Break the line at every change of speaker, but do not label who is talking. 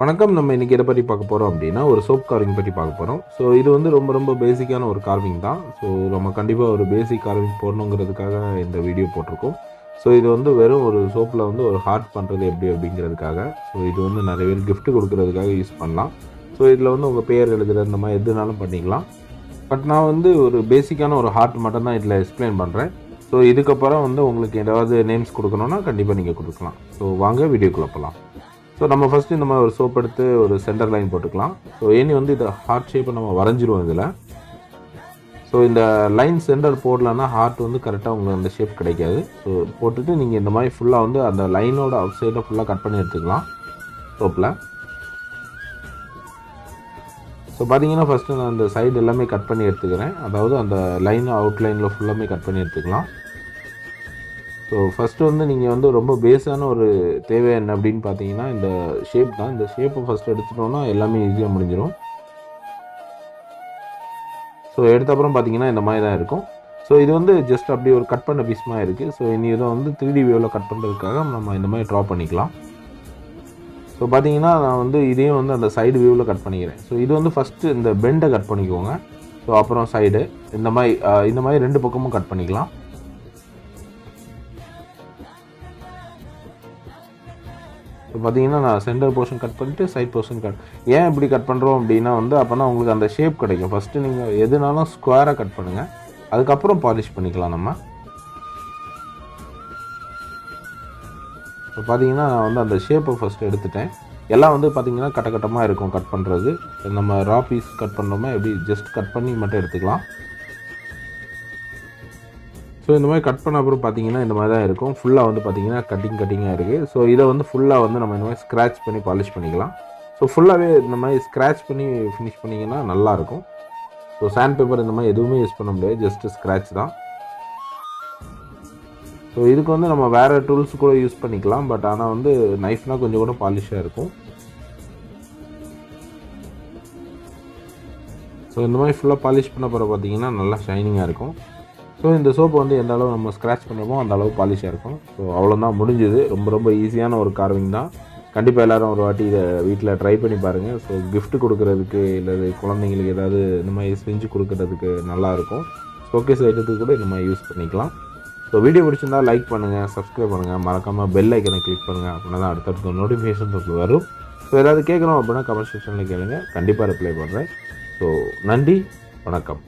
வணக்கம். நம்ம இன்றைக்கி எதை பற்றி பார்க்க போகிறோம் அப்படின்னா, ஒரு சோப் கார்விங் பற்றி பார்க்க போகிறோம். ஸோ இது வந்து ரொம்ப ரொம்ப பேசிக்கான ஒரு கார்விங் தான். ஸோ நம்ம கண்டிப்பாக ஒரு பேசிக் கார்விங் போடணுங்கிறதுக்காக இந்த வீடியோ போட்டிருக்கோம். ஸோ இது வந்து வெறும் ஒரு சோப்பில் வந்து ஒரு ஹார்ட் பண்ணுறது எப்படி அப்படிங்கிறதுக்காக. ஸோ இது வந்து நிறைய பேர் கிஃப்ட் கொடுக்கறதுக்காக யூஸ் பண்ணலாம். ஸோ இதில் வந்து உங்கள் பேர் எழுதுகிற இந்த மாதிரி எதுனாலும் பண்ணிக்கலாம். பட் நான் வந்து ஒரு பேசிக்கான ஒரு ஹார்ட் மட்டும் தான் இதில் எக்ஸ்பிளைன் பண்ணுறேன். ஸோ இதுக்கப்புறம் வந்து உங்களுக்கு ஏதாவது நேம்ஸ் கொடுக்கணுன்னா கண்டிப்பாக நீங்கள் கொடுக்கலாம். ஸோ வாங்க வீடியோக்குள்ளே போகலாம். ஸோ நம்ம ஃபஸ்ட்டு இந்த மாதிரி ஒரு சோப் எடுத்து ஒரு சென்டர் லைன் போட்டுக்கலாம். ஸோ ஏனி வந்து இதை ஹார்ட் ஷேப்பை நம்ம வரைஞ்சிருவோம் இதில். ஸோ இந்த லைன் சென்டர் போடலன்னா ஹார்ட் வந்து கரெக்டாக உங்களுக்கு அந்த ஷேப் கிடைக்காது. ஸோ போட்டுட்டு நீங்கள் இந்த மாதிரி ஃபுல்லாக வந்து அந்த லைனோட அவுட் சைடை ஃபுல்லாக கட் பண்ணி எடுத்துக்கலாம் சோப்பில். ஸோ பார்த்தீங்கன்னா ஃபஸ்ட்டு நான் அந்த சைடு எல்லாமே கட் பண்ணி எடுத்துக்கிறேன். அதாவது அந்த லைன் அவுட்லைனில் ஃபுல்லாமே கட் பண்ணி எடுத்துக்கலாம். ஸோ ஃபஸ்ட்டு வந்து நீங்கள் வந்து ரொம்ப பேஸான ஒரு தேவை என்ன அப்படின்னு பார்த்தீங்கன்னா இந்த ஷேப் தான். இந்த ஷேப்பை ஃபஸ்ட்டு எடுத்துட்டோன்னா எல்லாமே ஈஸியாக முடிஞ்சிடும். ஸோ எடுத்த அப்புறம் பார்த்தீங்கன்னா இந்த மாதிரி தான் இருக்கும். ஸோ இது வந்து ஜஸ்ட் அப்படி ஒரு கட் பண்ண பீஸ் மாதிரி இருக்குது. ஸோ இனி இதை வந்து 3D வியூவில் கட் பண்ணுறதுக்காக நம்ம இந்த மாதிரி ட்ரா பண்ணிக்கலாம். ஸோ பார்த்தீங்கன்னா நான் வந்து இதையும் வந்து அந்த சைடு வியூவில் கட் பண்ணிக்கிறேன். ஸோ இது வந்து ஃபஸ்ட்டு இந்த பெண்டை கட் பண்ணிக்கோங்க. ஸோ அப்புறம் சைடு இந்த மாதிரி 2 பக்கமும் கட் பண்ணிக்கலாம். இப்போ பார்த்தீங்கன்னா நான் சென்டர் போர்ஷன் கட் பண்ணிவிட்டு சைட் போர்ஷன் ஏன் இப்படி கட் பண்ணுறோம் அப்படின்னா வந்து அப்போ தான் உங்களுக்கு அந்த ஷேப் கிடைக்கும். ஃபஸ்ட்டு நீங்கள் எதுனாலும் ஸ்கொயராக கட் பண்ணுங்கள், அதுக்கப்புறம் பாலிஷ் பண்ணிக்கலாம் நம்ம. இப்போ பார்த்தீங்கன்னா நான் வந்து அந்த ஷேப்பை ஃபஸ்ட்டு எடுத்துட்டேன். எல்லாம் வந்து பார்த்திங்கன்னா கட்டமாக இருக்கும் கட் பண்ணுறது. நம்ம ரா பீஸ் கட் பண்ணுறோமா எப்படி ஜஸ்ட் கட் பண்ணி மட்டும் எடுத்துக்கலாம். ஸோ இந்த மாதிரி கட் பண்ண அப்புறம் பார்த்தீங்கன்னா இந்த மாதிரி தான் இருக்கும். ஃபுல்லாக வந்து பார்த்திங்கன்னா கட்டிங்காக இருக்குது. ஸோ இதை வந்து ஃபுல்லாக வந்து நம்ம இந்த மாதிரி ஸ்க்ராட்ச் பண்ணி பாலிஷ் பண்ணிக்கலாம். ஸோ ஃபுல்லாகவே இந்த மாதிரி ஸ்க்ராட்ச் பண்ணி ஃபினிஷ் பண்ணிங்கன்னா நல்லாயிருக்கும். ஸோ சாண்ட் பேப்பர் இந்த மாதிரி எதுவுமே யூஸ் பண்ண முடியாது, ஜஸ்ட்டு ஸ்க்ராட்ச் தான். ஸோ இதுக்கு வந்து நம்ம வேறு டூல்ஸ் கூட யூஸ் பண்ணிக்கலாம். பட் ஆனால் வந்து நைஃப்னால் கொஞ்சம் கூட பாலிஷாக இருக்கும். ஸோ இந்த மாதிரி ஃபுல்லாக பாலிஷ் பண்ண போகிற பார்த்தீங்கன்னா நல்லா ஷைனிங்காக இருக்கும். ஸோ இந்த சோப்பு வந்து எந்த அளவு நம்ம ஸ்க்ராட்ச் பண்ணுறோமோ அந்த அளவு பாலிஷாக இருக்கும். ஸோ அவ்வளோதான், முடிஞ்சுது. ரொம்ப ஈஸியான ஒரு கார்விங் தான். கண்டிப்பாக எல்லோரும் ஒரு வாட்டி இதை வீட்டில் ட்ரை பண்ணி பாருங்கள். ஸோ கிஃப்ட் கொடுக்குறதுக்கு இல்லை குழந்தைங்களுக்கு ஏதாவது இந்த மாதிரி செஞ்சு கொடுக்குறதுக்கு நல்லாயிருக்கும். ஷோகேஸ் ஐட்டத்துக்கு கூட இந்த மாதிரி யூஸ் பண்ணிக்கலாம். ஸோ வீடியோ பிடிச்சிருந்தால் லைக் பண்ணுங்கள், சப்ஸ்கிரைப் பண்ணுங்கள், மறக்காமல் பெல் ஐக்கனை கிளிக் பண்ணுங்கள். அப்படின்னா தான் அடுத்தடுத்த நோட்டிஃபிகேஷன் உங்களுக்கு வரும். ஸோ ஏதாவது கேட்கணும் அப்படின்னா கமெண்ட் செக்ஷனில் கேளுங்க, கண்டிப்பாக ரிப்ளை பண்ணுறேன். ஸோ நன்றி, வணக்கம்.